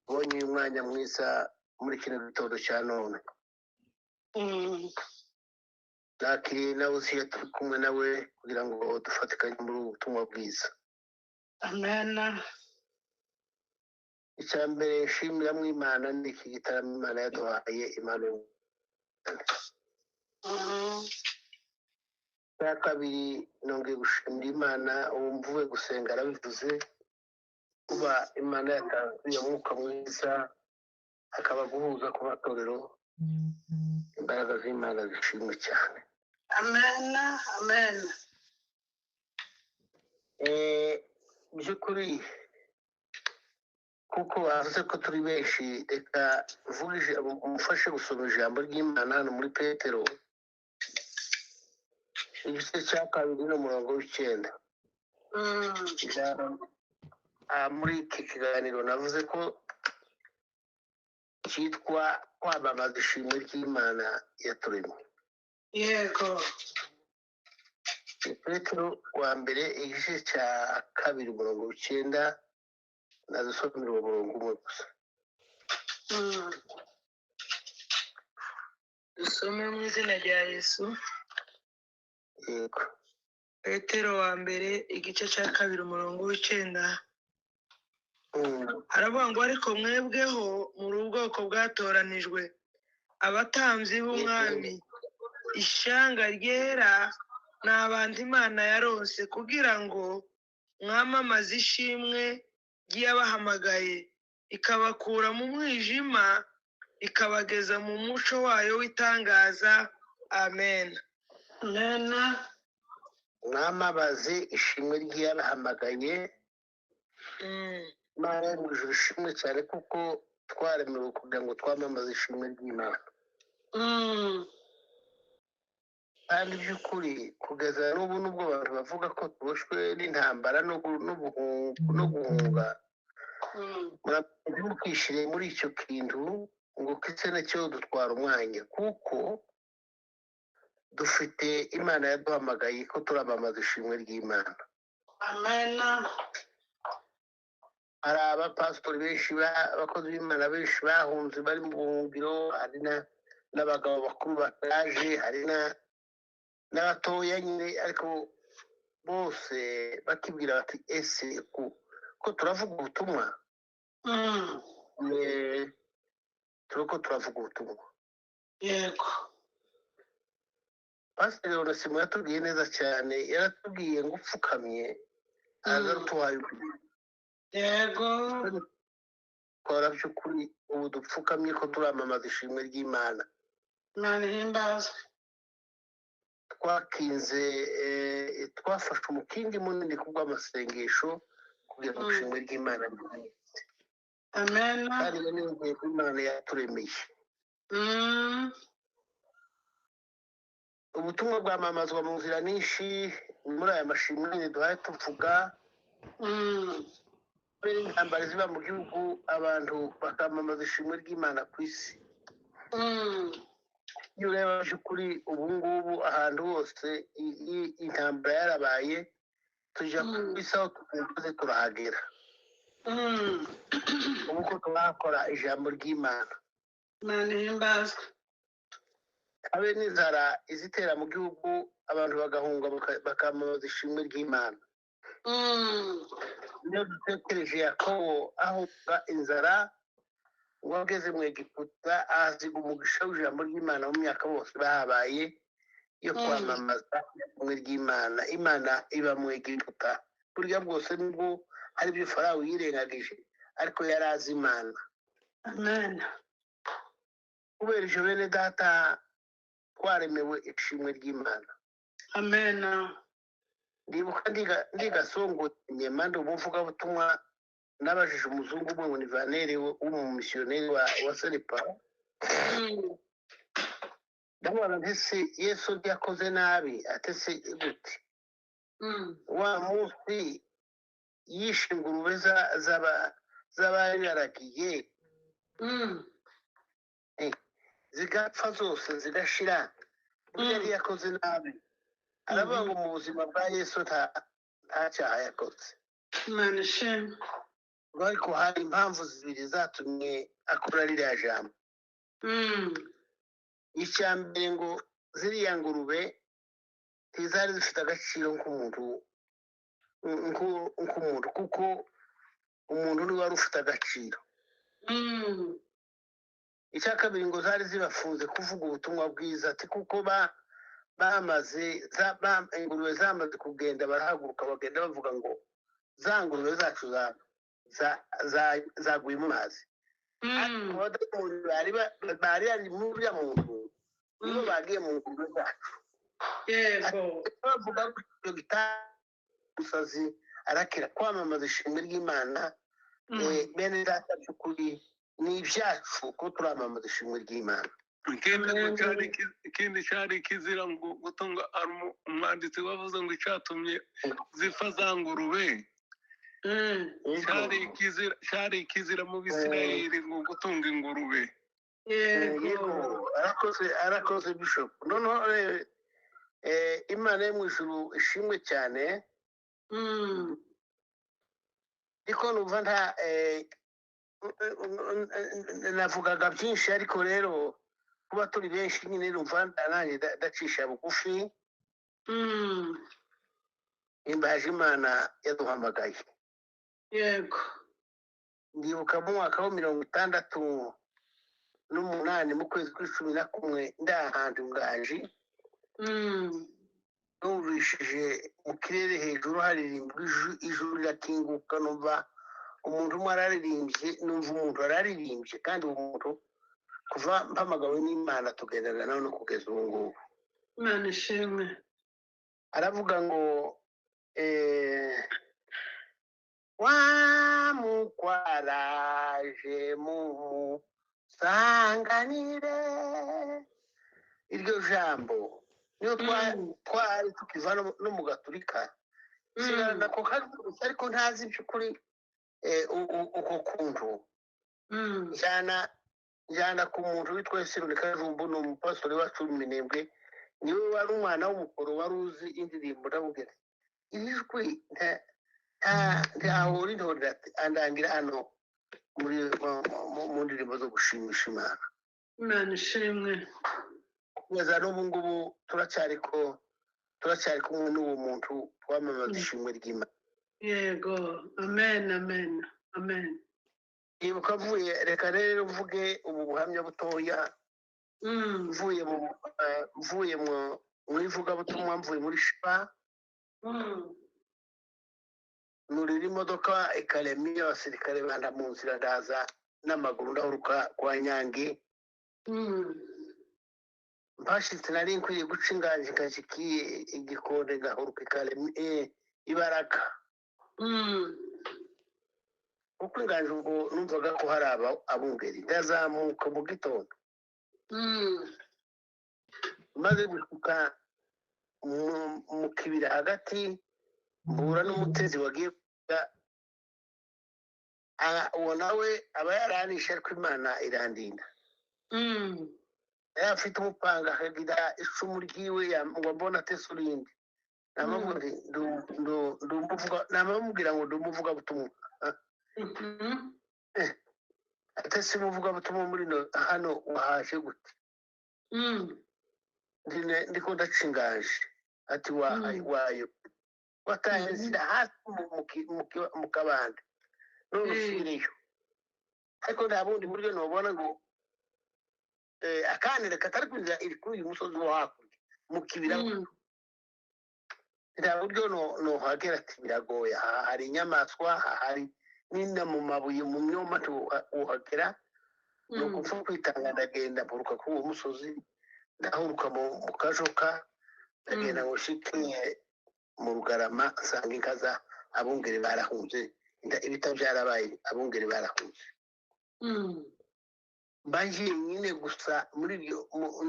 bonye uyu mwanya mwiza muri kino gitondo cya none. Nakiriye nawe usiye turi kumwe nawe kugira ngo dufatikanye muri ubu butumwa bwiza. Amen. Icya mbere nshimiramwo Imana ni iki gitaramo Imana yaduhaye Imana. Icya kabiri nongeye gushimira Imana, ubu mvuye gusenga arabivuze, kuba Imana yatanze uyu mwuka mwiza akaba guhuza ku matorero. Imbaraga z'Imana zishimwe cyane. Amen. Amen. By'ukuri kuko bavuze ko turi benshi, reka umufashe gusoma ijambo ry'Imana hano muri Petero igice cya 2:9. Muri iki kiganiro navuze ko cyitwa kwamamaza ishimwe ry'Imana yaturemye. Yego. Petero wa mbere igice cya 2:9, nazisomera uwo murongo umwe gusa. Dusome mu izina rya Yesu. Yego. Petero wa mbere igice cya 2:9. Haravuga ngo ariko mwebweho muri ubwoko bwatoranijwe, abatambyi b'umwami, ishyanga ryera, n'abandi Imana yaronse kugira ngo mwamamaze ishimwe ry'yabahamagaye, ikabakura mu mwijima ikabageza mu muco wayo w'itangaza. Amen. Amen. Mwamamaze ishimwe ry'yabahamagaye. Imana yo mu ijuru ishimwe cyane kuko twaremewe kugira ngo twamamaze ishimwe ry'Imana. Kandi by'ukuri kugeza n'ubu nubwo abantu bavuga ko tuboshwe n'intambara no guhunga, murabwishire muri icyo kintu ngo kise nacyo dutwara umwanya, kuko dufite Imana yaduhamagaye ko turamamaza ishimwe ry'Imana. Amen. Hari abapasitori benshi, abakozi b'Imana benshi bahunze bari mu buhungiro, hari n'abagabo bakuru bataje, hari n'abatoya nyine, ariko bose bakibwira bati ese ko turavuga ubutumwa. Turiko turavuga ubutumwa. Yego. Pasiteri Onesimo yatubwiye neza cyane, yaratubwiye ngo upfukamye aza tuhaye. Yego. Twara by'ukuri ubu dupfukamye ko turamamaza ishimwe ry'Imana. Imana ihimbazwe. Twakinze, twafashe umukingi munini kubw'amasengesho kugira ngo ishimwe ry'Imana rimenyekane. Amen. Kandi iyo niyo ntego Imana yaturemeye. Ubutumwa bwamamazwa mu nzira nyinshi. Muri aya mashimwe duhaye tuvuga, intambara ziba mu gihugu, abantu bakamamaza ishimwe ry'Imana ku isi. Iyo ureba by'ukuri ubu ngubu ahantu hose intambara yarabaye, tujya ku isi aho tukunze turahagera. Ubu ko tuhakora ijambo ry'Imana. Imana ihimbazwe. Habe n'inzara izitera mu gihugu, abantu bagahunga bakamamaza ishimwe ry'Imana. Iyo dutekereje Yakobo ahunga inzara ngo ageze mu Egiputa, ahasiga umugisha w'ijambo ry'Imana mu myaka bose bahabaye yo kwamamaza ishimwe ry'Imana. Imana iba mu Egiputa. Burya bwose nubwo hari ibyo Farawo yirengagije, ariko yari azi Imana. Amen. Kubera ivyo bene data twaremewe ishimwe ry'Imana. Amen. Ndibuka ndigasongotse mande umuvugabutumwa, nabajije umuzungu umwe ngo ni Vaneri w'umumisiyoneri wa Senepa. Ndabona ntese Yesu yakoze nabi, atese gute? Wa munsi yishe ingurube z'abari baragiye, zigapfa zose zigashira, burya yakoze nabi. Aravuga ngo mu buzima bwa Yesu nta cyaha yakoze. Imana ishimwe. ngo ariko hari impamvu zibiri zatumye akora ririya jambo. icya mbere ngo ziriya ngurube ntizari zifite agaciro nk'umuntu kuko umuntu niwe wari ufite agaciro. icya kabiri ngo zari zibafunze kuvuga ubutumwa bwiza ati kuko ingurube zamaze kugenda barahaguruka bagenda bavuga ngo za ngurube zacu zaguye mu mazi. abadayimoni bari bari muri uriya muntu nibo bagiye mu ngurube zacu. bavuga ko icyo gitamusazi arakira kwamamaza ishimwe ry'Imana. bene data by'ukuri ni ibyacu ko turamamaza ishimwe ry'Imana. ikindi cyari kizira ngo gutunga umwanditsi wavuze ngo icyatumye zipfa za ngurube cyari ikizira mu Bisirayeli ngo gutunga ingurube. arakoze bishop. noneho Imana yo mu ijuru ishimwe cyane. ariko numva navugaga byinshi ariko rero kuba turi benshi nyine numva nanjye ndacisha bugufi. imbaje Imana yaduhamagaye. yego ndibuka mu mwaka wa 1968 mu kwezi kwa 11 ndi ahantu ngaji. numvishije mu kirere hejuru haririmbwa ijuru rirakinguka numva umuntu umwe araririmbye numva umuntu araririmbye kandi uwo muntu kuva mpamagawe n'Imana tugendana nawe no kugeza ubu ngubu. Imana ishimwe. aravuga ngo wamukwaraje mumusanganire. iryo jambo niyo twari tukiva no mu Gaturika sigarana ko ariko ntazi by'ukuri uko kuntu njyana ku muntu witwa Sironi Kajumbu ni umupastori wacu w'iminembwe niwe wari umwana w'umukoro wari uzi indirimbo ndamubwira ijwi ntahora intorera andangira hano mu ndirimbo zo gushimisha Imana. Imana ishimwe. kugeza n'ubu ngubu turacyari kumwe n'uwo muntu twamamaza ishimwe ry'Imana. yego amen amen amen. ibuka avuye reka rero mvuge ubu buhamya butoya. mvuye mu ivugabutumwa mvuye muri shipa. nurira imodoka ikarema abasirikare banda mu nzira ndaza n'amaguru ndahuruka kwa Nyange. mbashitse nari nkwiye guca inganji ngajikiye igikonde ngahuruka ikarema ibaraka. kuko inganji ubwo numvaga ko hari abungeri ndazamuka mu gitondo. maze gusuka mu kibira hagati mbura n'umutezi wagiye uwo nawe aba yaranisha ariko Imana irandinda. yari afite umupanga akagira icumu ryiwe ngo mbona atese urindi. namubwira ngo ndumuvuga butumwa. atese umuvuga butumwa muri hano wahaje gute? ndiko ndaca ingaje. ati wayo wataye zira hasi mu kabande none usubireyo. ariko nta bundi buryo nubona ngo akanire katari kwinjira iri kuri uyu musozi wo hakurya mu kibira. nta buryo nohagera ati biragoye. hari inyamaswa hari n'inda mu mabuye mu myoma tuhagera. ni ukupfa kwitanga ndagenda mpuruka kuri uwo musozi ndahuruka mu kajoka ndagenda ngo nshike mu Rugarama nsanga inka za abungeri barahunze. ibita byarabaye abungeri barahunze. mbangiye nyine gusa muri ibyo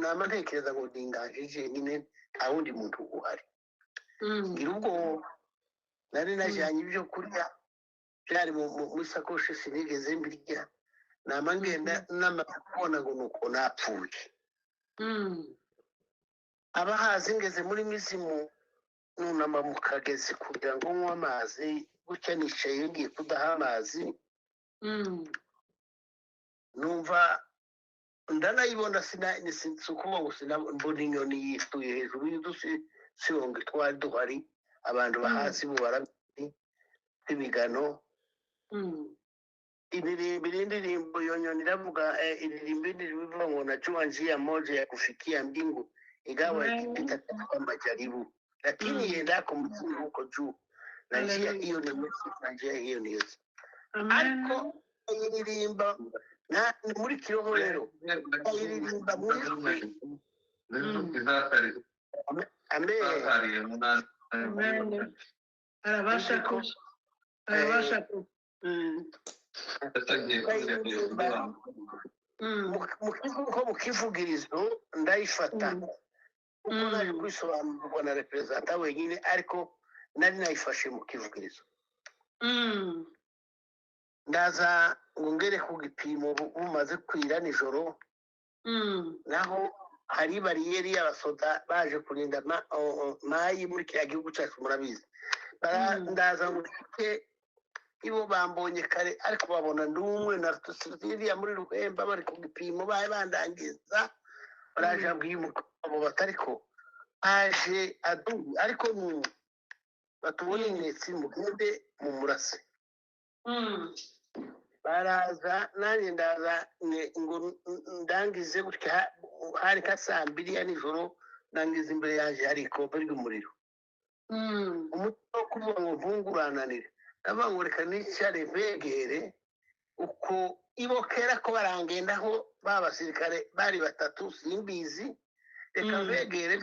nama ntekereza ngo ndingajije nyine nta wundi muntu uhari. ngira ubwo nari najyanye ibyo kurya byari muri sakoshi sinigeze mbirya. nama ngenda kubona ngo nuko napfuye. abahazi ngeze muri mizimu nunama mu kagezi kugira ngo nywe amazi. gutya nicaye ngiye kudaha amazi numva ndanayibona ukuvuga ngo sinabona inyoni yituye hejuru y'udusiyonga twari duhari abantu bahasi bo barabizi imigano indirimbo iyo nyoni iravuga iririmbo ivuga ngo najua njia moja ya kufikia mbingu ingawa ikipita katika majaribu lakini iendako mzuri huko juu na njia hiyo ni Yesu na njia hiyo ni Yesu ariko iririmba muri kiroho rero iririmba muri amen arabasha ko mu kivugirizo ndayifata kuko naje kwisobanurwa na reperezanta wenyine ariko nari nayifashe mu kivugirizo ndaza ngo ngere ku gipimo bumaze kwira nijoro naho hari bariyeri y'abasoda baje kurinda mayi muri kiriya gihugu cyacu murabizi ndaza ngo ibo bambonye kare ariko babona ndumwe na tusiriya muri Ruhemba bari ku gipimo baye bandangiza baraje abwimo batariko aje adu ariko batubona inyetsi mugende mu murase baraza nanjye ndaza ngo ndangize gutya hari ka 2:00 ya nijoro ndangiza imbere yaje hari ikobe ry'umuriro umuto wo kuvuga ngo mpungurananire ndavuga reka nicare begere uko ibokera ko barangendaho babasirikare bari batatu simbizi reka begere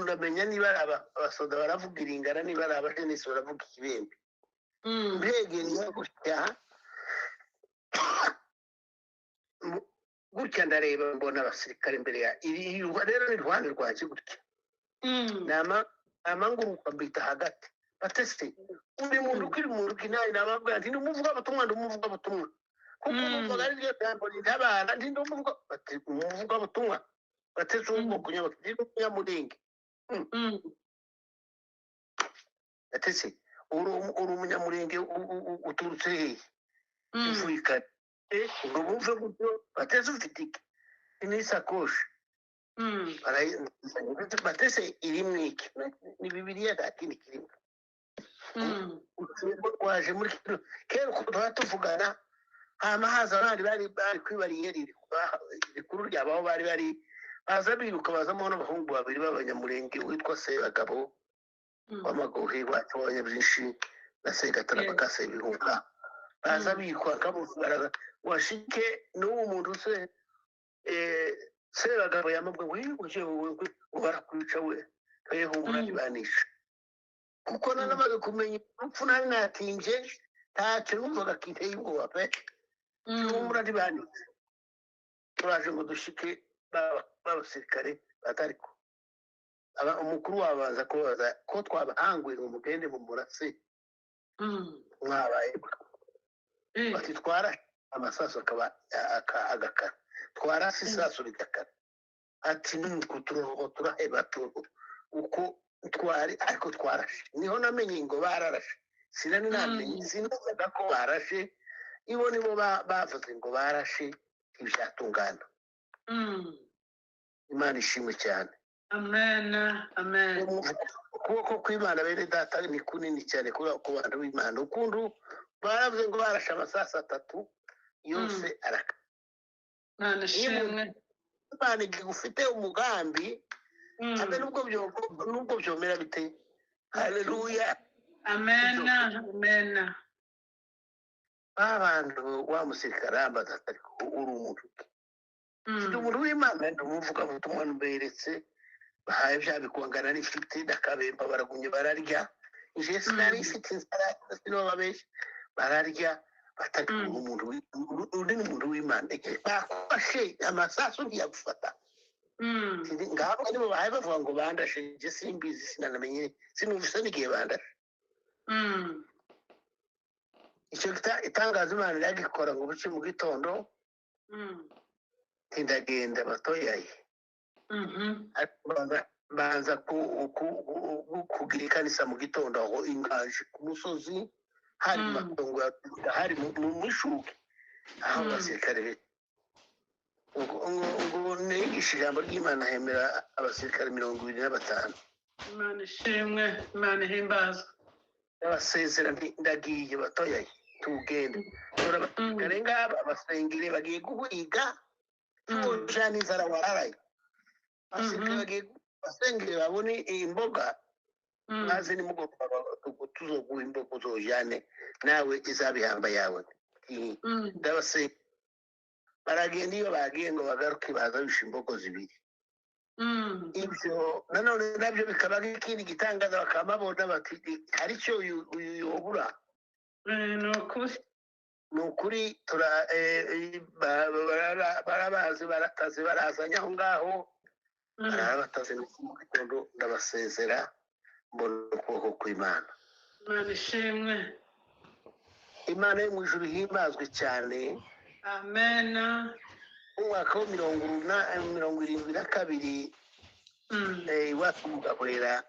ndamenya niba abasoda baravuga iringana niba ari abajenisi baravuga ikibembe begere gutya gutya ndareba mbona abasirikare imbere ya iri rero ni rwanda rwaje gutya amanguruka mbita hagati bateste uri muntu kuri muntu kinani nababwira nti ndumuvuga butumwa kuko umuvuga ari ryo jambo ritabara ndi ndumuvuga bati umuvuga butumwa batetse ubwo kunya muringi batese uri umunyamurenge uturutse hehe Afrika ngo bumve gutyo bateze ufitike n'isakoshi batese iri mwiki ni bibiliya nta kindi kirimo waje muri kera uko tuba tuvugana hama haza abandi bari kwibariyeri rikuru ryabaho bari baza biruka bazamo n'abahungu babiri b'abanyamurenge witwa Sebagabo w'amagohe wacu w'abanyabyinshi na Segatara bakase ibihunga baza bikwa kabuzaraga washike n'uwo muntu se Sebagabo yamubwe uje barakwica we kayehumura nibanisha kuko nanabaga kumenya upfu nari natinje ntacyo numvaga kiteye ubwoba pe humura nibanisha turaje ngo dushike b'abasirikare batariko umukuru wabanza kubaza ko twabahanguye ngo mugende mu murase mwabaye bati twara amasaso akaba agakara twarasi isaso rigakara ati nuko turaheba uko twari ariko twarashe niho namenye ngo bararashe sinari namenye sinazaga ko barashe ibo nibo bavuze ngo barashe ibyatungana Imana ishimwe cyane amen ukuboko kw'Imana bene data ni kunini cyane kubera ku bantu b'Imana ukundu baravuze ngo barashe amasaso 3 yose araka Imana ishimwe Imana igufite umugambi abe nubwo byomera bite haleluya amen abantu wa musirikare ambaza ariko uri umuntu ndi umuntu w'Imana ndumuvuga butumwa mberetse bahaye byabikongana n'ifite nakabemba baragumye bararya je sinari ifite inzara sino babesha bararya batari umuntu umuntu w'Imana bakwashe amasaso ntiyagufata ngabo nibo bahaye bavuga ngo bandashe je simbizi sinanamenye sinumvise n'igihe bandashe icyo itangaza Imana yagikora ngo buce mu gitondo ndagenda batoyaye banza kugira ikanisa mu gitondo aho ingaje ku musozi hari mu matongo hari mu mishuke aho abasirikare ngo nigisha ijambo ry'Imana hemera abasirikare 25. Imana ishimwe, Imana ihimbazwe. Abasezera ndagiye batoya tugende turabasirikare ngaba abasengere bagiye guhiga tujana inzara wararaye abasirikare bagiye basengere babone imboga maze nimugoroba tuzoguha imboga uzojane nawe izabihamba yawe ndabase baragenda iyo bagiye ngo bagaruke baza bisha imbogo zibiri ibyo nanone nabyo bikaba nk'ikindi gitangaza bakamabona bati hari icyo yobura ni ukuri barabazi barataze barazanye aho ngaho barabataze mu gitondo ndabasezera mbona ukuboko kw'Imana. Imana ishimwe. Imana yo mu ijuru ihimbazwe cyane. Amen. Umwaka wa 1972 iwacu mugahurera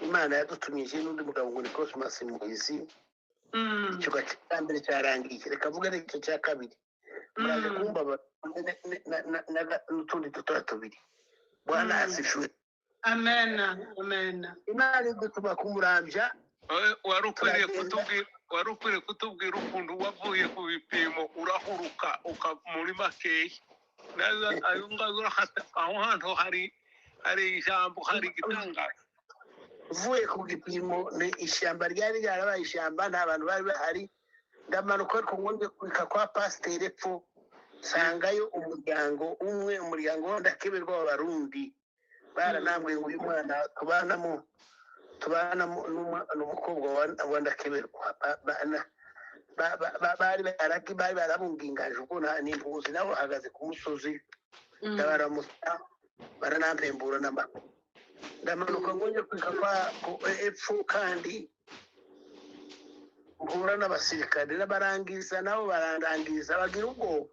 Imana yadutumije n'undi mugabo ngo ni Cosmas Muhizi. Icyo cya mbere cyarangiye reka vuga n'icyo cya kabiri muraje kumva n'utundi dutora tubiri. Bwana asifwe. Amen. Amen. Imana idutuma kumurambya. wari ukwiriye kutubwira ukuntu wavuye ku bipimo urahuruka muri makeya ayo ngayo aho hantu hari ijambo hari igitangaza. Uvuye ku gipimo ni ishyamba ryari ryarabaye ishyamba nta bantu bari bahari ndamanuka ariko ngonze kwika kwa pasiteri epfo sangayo umuryango w'Indakeberwa w'Abarundi baranambwe ngo uyu mwana tubana n'umukobwa wa Ndakeberwa bari barabungingaje ubwo n'impuzi nabo bahagaze ku musozi ndabaramusa baranampembura n'amaguru ndamanuka ngonye kwika kwa epfo kandi mpura n'abasirikare n'abarangiza nabo barangiza bagira ubwoba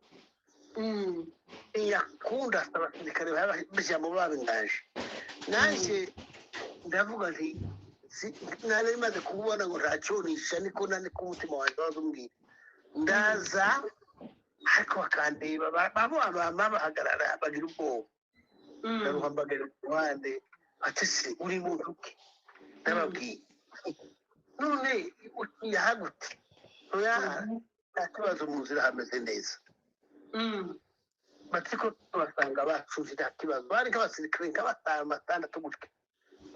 yakunda abasirikare b'ijambo babingaje nanjye ndavuga nti nari maze kubona ngo ntacyonisha niko umutima wanjye wazumbwira ndaza ariko bakandeba bahagarara bagira ubwoba ndaruha mbagera ku ruhande ati se uri muntu ki ndababwiye none yahagute nta kibazo mu nzira hameze neza bati ko tubasanga bacuze nta kibazo bari nk'abasirikare nka 5-6 gutya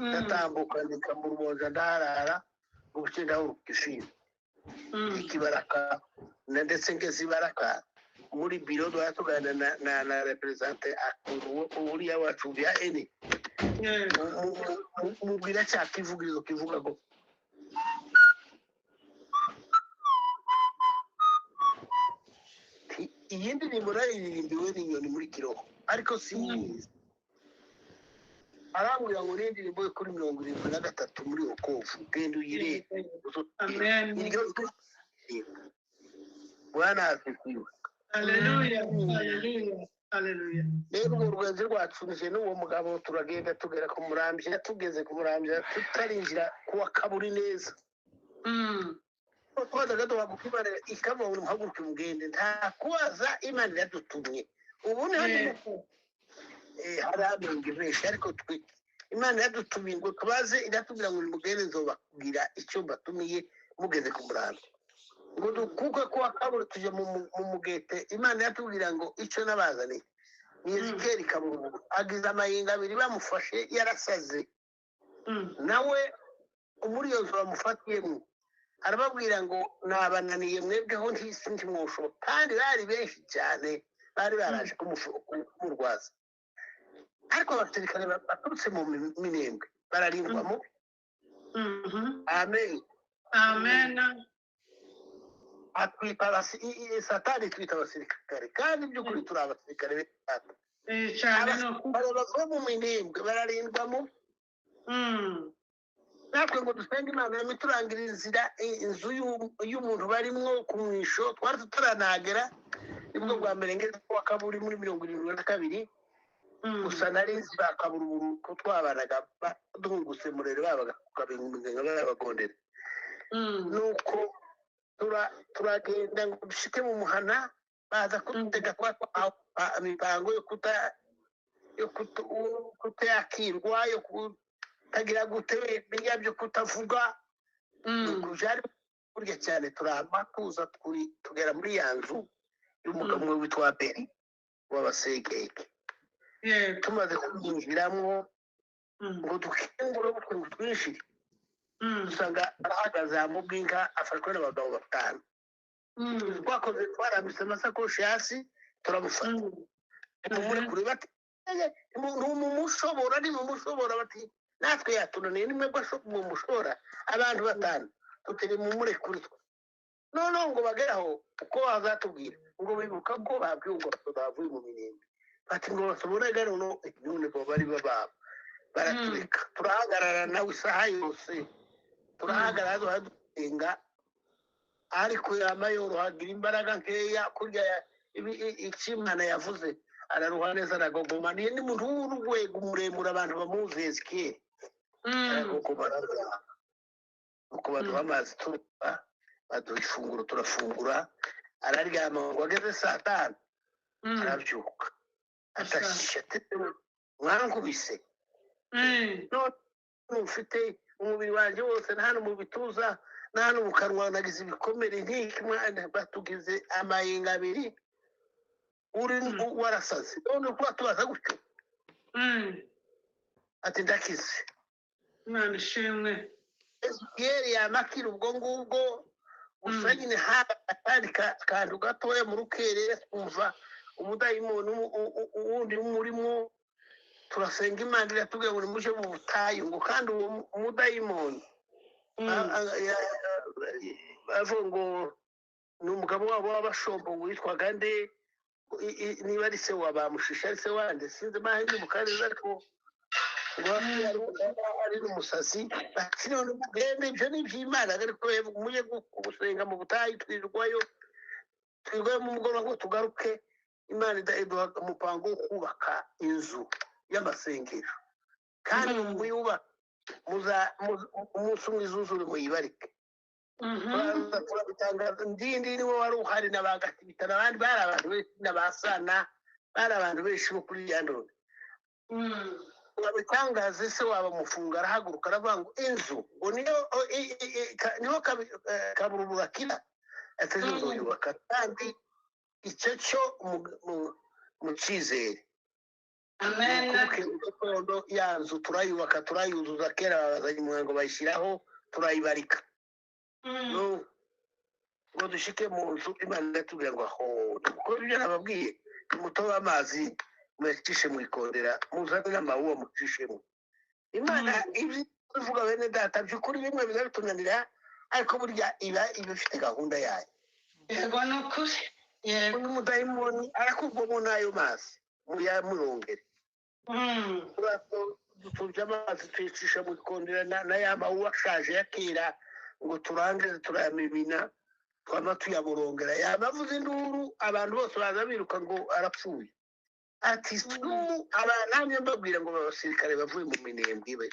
ndatambuka ndika mu Rumonge ndaharara ngo buce ndahuruka ishuri ikibaraka ndetse ngeze ibaraka muri biro twatugana na represente uriya wacu bya ene mubwira cya kivugirizo kivuga ngo iyi ndirimbo naririmbiwe n'inyoni muri Kiroho ariko simwiza arambwira ngo n'indirimbo yo kuri 73 muri Okovu genda uyirebe Bwana asifiwe. Haleluya. Haleluya. Haleluya. Rero urugendo rwacu nije n'uwo mugabo turagenda tugera ku Murambya tugeze ku Murambya tutarinjira kuwa kaburi neza twazaga twagukimana ikava mu muhaguruke mugende nta kubaza Imana yadutumye ubu ni harabenge benshi ariko twe Imana yadutumye ngo tubaze iratubwira ngo mugende nzobabwira icyo mbatumiye mugeze ku Murambya ngo dukuke kuwa kaburi tuje mu mugete Imana yatubwira ngo icyo nabazane Yezekeli kaburu agize amayinga abiri bamufashe yarasaze nawe muri yo bamufatiyemo arababwira ngo nabananiye mwebweho ntisi mwusho kandi bari benshi cyane bari baraje kumurwaza ariko abasirikare baturutse mu Minembwe bararindwamo amen Amen. atwita satani twita abasirikare kandi by'ukuri turi abasirikare b'Imana Cyane abazo mu Minembwe bararindwamo natwe ngo dusenge Imana yamiturangira inzira inzu y'umuntu barimwo ku mwisho twari tutaranagera nibwo bwa mbere ngeze kuwa kaburi muri 72 gusa nari nzi bakabura ko twabanaga duhungutse murere babaga kabinga babagondera nuko turagenda ngo dushike mu muhana baza kudutega kwa imipango yo kutayakirwa yo kutagira gute bijya byo kutavuga kujari kurya cyane turama tuza tugera muri ya nzu y'umugabo umwe witwa Beri w'abasegeke tumaze kumwinjiramo ngo dukingure ngo twinjire usanga arahagaze mu bw'inka afashwe n'abagabo batanu twakoze twarambitse amasakoshi hasi turamufata muri kuri bati mumushobora bati natwe yatunaniye nimwe mumushobora abantu batanu tutiri mumurekure none ngo bageraho uko bazatubwira ngo bibuka ko babwiye ngo bavuye mu mirembe bati ngo basobore gano none bo bari bababa baratureka turahagarara nawe isaha yose turahagarara dusenga ariko yorohagira imbaraga nkeya kurya ikimana yavuze araruha neza aragogoma niye ni muntu w'urwego muremure abantu bamuzi Ezekiel aragogoma uko baduha amazi turuka baduha ifunguro turafungura araryama ngo ageze saa tanu arabyuka atashisha mwankubise none ufite umubiri wanjye wose nta no mu bituza nta no mu kanwa nagize ibikomere nk'iki batugize amayinga abiri uri warasaze none kuba tubaza gutyo ati ndakize Imana ishimwe Ezekiel yamakira ubwo ngubwo gusa nyine haba akandi kantu gatoya mu rukerere twumva umudayimoni uwundi umurimo turasenga Imana iratubwira ngo nimuje mu butayu ngo kandi uwo umudayimoni bavuga ngo ni umugabo wabo w'abashombo witwaga nde niba ari se wabamushisha ari se wande sinzi mahindi mukareza ariko ari n'umusazi bati none mugende ibyo ni iby'Imana ariko muje gusenga mu butayu twirwayo mu mugoroba ngo tugaruke Imana iduha umupango wo kubaka inzu y'amasengero kandi muyuba umunsi umwe izuzure muyibarike turabitangaza ndindi niwe wari uhari n'abagatibitana abandi bari abantu benshi n'abasana bari abantu benshi bo kuri ya none babitangaze se waba mufunga arahaguruka aravuga ngo inzu ngo niho kaburubura kira atari inzu yubaka kandi icyo cyo mu cyizere ya nzu turayubaka turayuzuza kera babazanye umuhango bayishyiraho turayibarika ngo dushike mu nzu Imana iratubwira ngo aho kuko ibyo nababwiye umutobe w'amazi muyacishe mu ikondera muzane n'amawuwa mucishemo Imana ibyo tuvuga bene data by'ukuri bimwe biza bitunanira ariko burya iba ifite gahunda yayo yego ni ukuri yego uyu mudayimoni arakuvamo n'ayo mazi muyamurongere dutuje amazi tuyicisha mu ikondera na ya mawuwa ashaje ya kera ngo turangize turayamimina twama tuyamurongera yamavuze induru abantu bose baza biruka ngo arapfuye ati sumu abanamye mbabwira ngo abasirikare bavuye mu minembwe be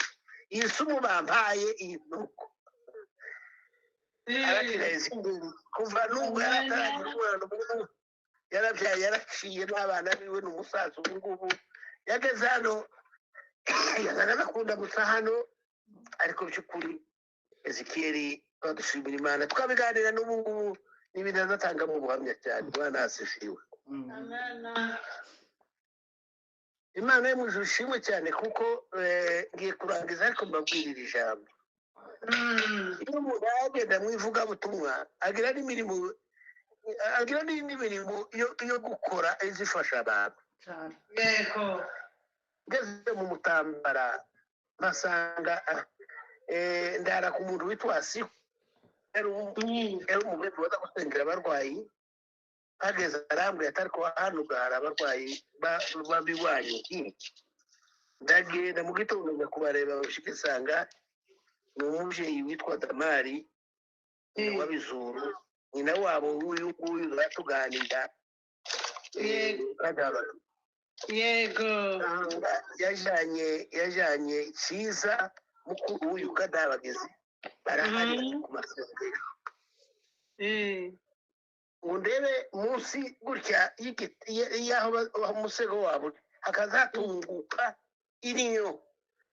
iyi sumu bampaye iyi nuko arakireza kuva n'ubwo yarataragira umwana umwe yarabyaye yaraciye n'abana biwe n'umusaza ubu ngubu yageze hano yazana akunda gusa hano ariko by'ukuri Ezekiel badushimira Imana twabiganira n'ubu ngubu n'ibintu azatanga mu buhamya cyane Imana asifiwe Imana yo mu ijuru ishimwe cyane kuko ngiye kurangiza ariko mbabwirira ijambo iyo umuntu yagenda mu ivugabutumwa agira n'indi mirimo yo gukora izifasha abantu yego ngeze mu Mutambara masanga ndara ku muntu witwa Siho yari umugore waza gusengera abarwayi hageze arambwira atari ko hano hari abarwayi babiwanye ndagenda mu gitondo njya kubareba bashike isanga ni umubyeyi witwa Damari w'Abizuru nyina wabo uyu uratuganira yego yajanye cyiza mukuru w'uyu kadabageze barahari ku masengero ngo ndebe munsi gutya y'aho umusego wabo hakazatunguka irinyo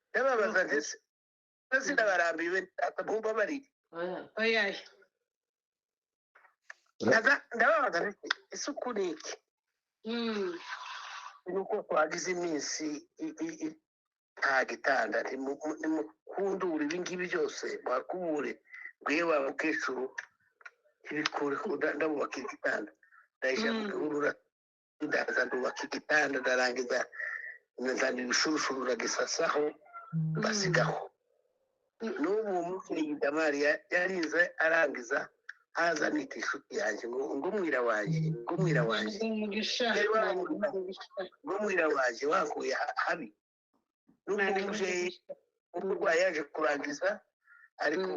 ndababaza ndetse ndabarambiwe atabumva bari oya ndababaza ndetse isuku ni iki nuko twagize iminsi nta gitanda nimukundure ibingibi byose mwakubure bwiye wa mukecuru ibikure ndabubaka igitanda ndayisha mu gihurura ndaza ndubaka igitanda ndarangiza nzana ibishurushuru ndagisasaho basigaho n'ubu umubyeyi damariya yarize arangiza haza nita inshuti yanjye ngo mwira wanjye ngo mwira wanjye wakuye habi n'ubwo umubyeyi umurwayi yaje kurangiza ariko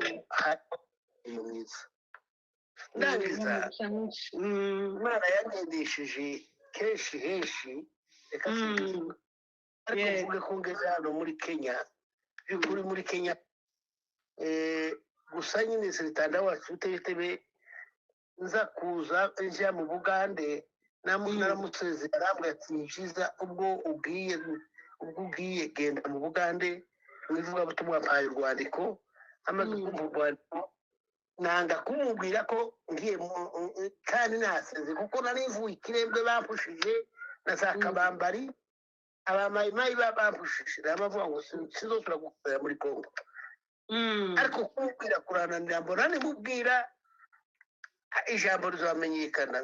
ni mwiza ndangiza imana yagendesheje kenshi henshi reka sivuga ariko mvuge ko ngeze hano muri kenya by'ukuri muri kenya gusa nyine sitanda wacu utebe nza kuza njya mu bugande naramutse arambwira ati ni byiza ubwo ugiye genda mu bugande mwivuga butumwa mpaye urwandiko amaze kumva urwandiko nanga kumubwira ko ngiye kandi naseze kuko narivuye ikirembwe bampushije na za kabambari abamayimayi bampushije namavuga ngo sinzosubira gukorera muri kongo ariko kumubwira kurananira mbona nimubwira ijambo rizamenyekana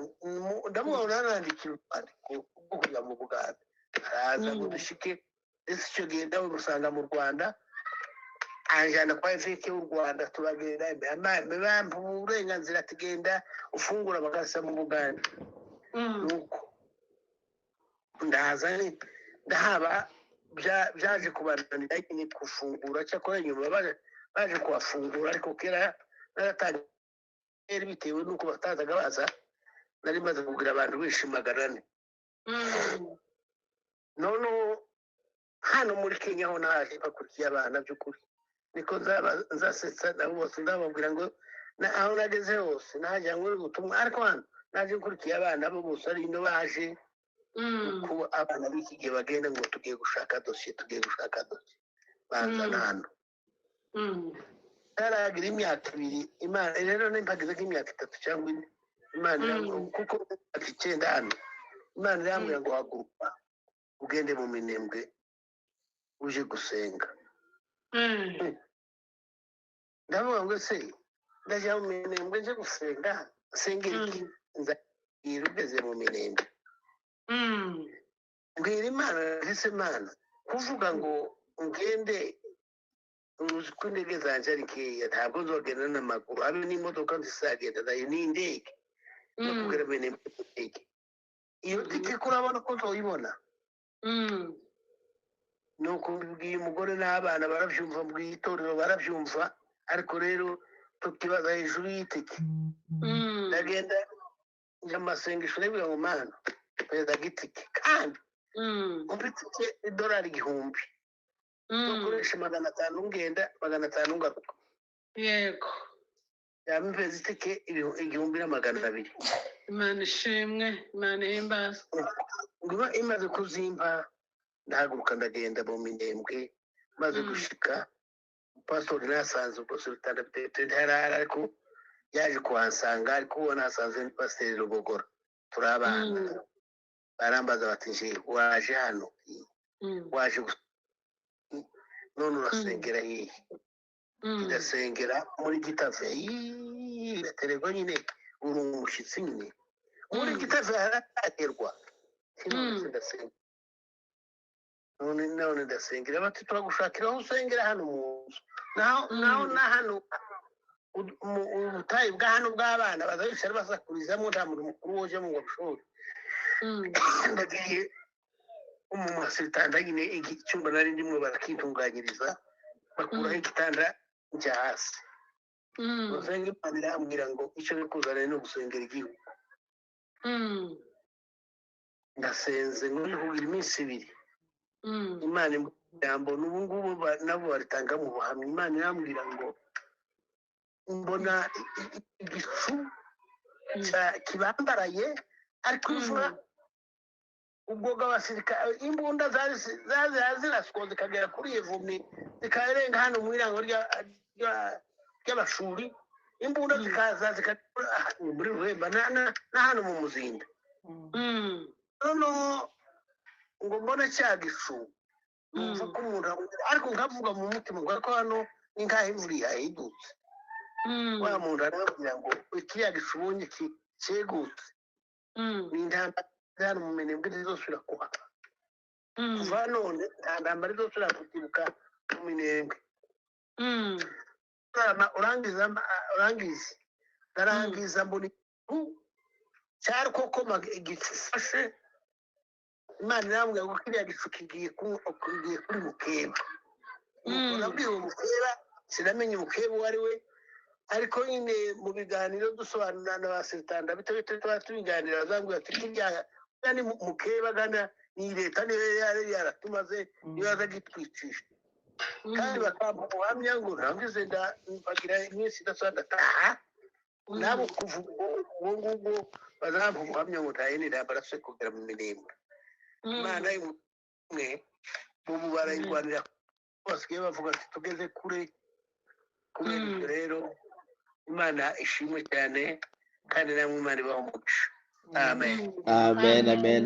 ndamubona nandikira urwandiko rwo kujya mu buganda araza ngo dushike ese icyo gihe nawe musanga mu rwanda anjyana kwa eveke w'u rwanda turagenda bampa uburenganzira tugenda ufungura bagasa mu buganda nuko ndahaza ndahaba byaje kubananira nyine gufungura cyakora nyuma baje kuhafungura ariko kera naratangiye bitewe n'uko batazaga baza nari maze kubwira abantu benshi 400 noneho hano muri kenya ho naje bakurikiye abana by'ukuri niko nzasetsa nabo bose ndababwira ngo aho nageze hose najya ngo ubutumwa ariko hano naje nkurikiye abana bo bose ari ino baje kuba abana b'iki gihe bagenda ngo tugiye gushaka dosiye banzana hano taragira imyaka 2 imana rero nimpagize nk'imyaka 3 cyangwa 4 imana kuko ati 9 hano imana yambwira ngo haguruka ugende mu minembwe uje gusenga ndavuga ngo se ndajya mu minembwe nje gusenga sengera iki nzabwira ugeze mu minembwe mbwira imana ese imana kuvuga ngo ngende uzi ko indege zanjye ari nkeya ntabwo nzogenda n'amaguru habe n'imodoka nzisagenda nayo n'indege no kugera mu minembwe indege iyo tike kurabona ko nzoyibona nuko mbibwiye umugore n'abana barabyumva mu itorero barabyumva ariko rero tukibaza hejuru y'itike ndagenda njya mu masengesho n'ibwira ngo mana perezida gitike kandi umpitike $1,000 ukoresha 500 ngenda 500 ngaruka yego yamveze itike 1,200 imana ishimwe imana ihimbaza ngo imaze kuzimba ndahaguruka ndagenda mu minembwe maze gushika pastor nasanze ubwo sultana bitete ntarara ariko yaje kuhansanga ariko ubona hasanze ni pastor Rubogora turabana barambaza bati nje waje hano waje none urasengera hehe ndasengera muri Gitave iraterwa nyine uri umushyitsi nyine muri Gitave haraterwa ndasenga none ndasengera bati turagushakira aho usengera hano mu nzu naho na hano ubutayu bwa hano bw'abana bazabishara basakurizamo nta muntu mukuru woje mu ngabishori ndagiye umumasitanda nyine icyumba nari ndimwe barakitunganyiriza bakuraho igitanda njya hasi basenga imana irambwira ngo icyo bikuzanire no gusengera igihugu ndasenze nk'ubihugira iminsi 2 imana ijambo n'ubu ngubu nabo baritanga mu buhamya imana irambwira ngo mbona igicu kibambaraye ariko imvura ubwoga abasirikare imbunda ziraswa zikagera kuri iyo vumbi zikarenga hano mu irango ry'abashuri imbunda zikaza muri ruhemba na hano mu muzinda noneho ngo mbona cya gicu numva ko umuntu ariko nkavuga mu mutima ngo ko hano ni nk'aho imvura yahindutse wa muntu arababwira ngo kiriya gicu ubonye cyegutse ni intambara hano mu minembwe ntizosubira kuhaba kuva none nta ntambara izosubira kutibuka mu minembwe urangiza mbona cyari koko gifashe imana irambwira ngo kiriya gicu kigiye kuri mukeba nabwiye uwo mukeba sinamenye umukeba uwo ari we ariko nyine mu biganiro dusobanura na ba sitanda bito tuba tubiganira bazambwira ati kirya ni mukeba gana ni leta niyo yari yaratumaze niyo yaza gitwicisha kandi bakamba ubuhamya ngo ntabwize ndagira iminsi idasobanura ndataha nabo kuvuga uwo ngubwo bazampa ubuhamya ngo nta yindi ntambara se kugera mu minembwe imana y'umwe ubu barayirwanira basigaye bavuga ati tugeze kure kubera ibyo rero imana ishimwe cyane kandi namwe imana ibaha umugisha amen amen amen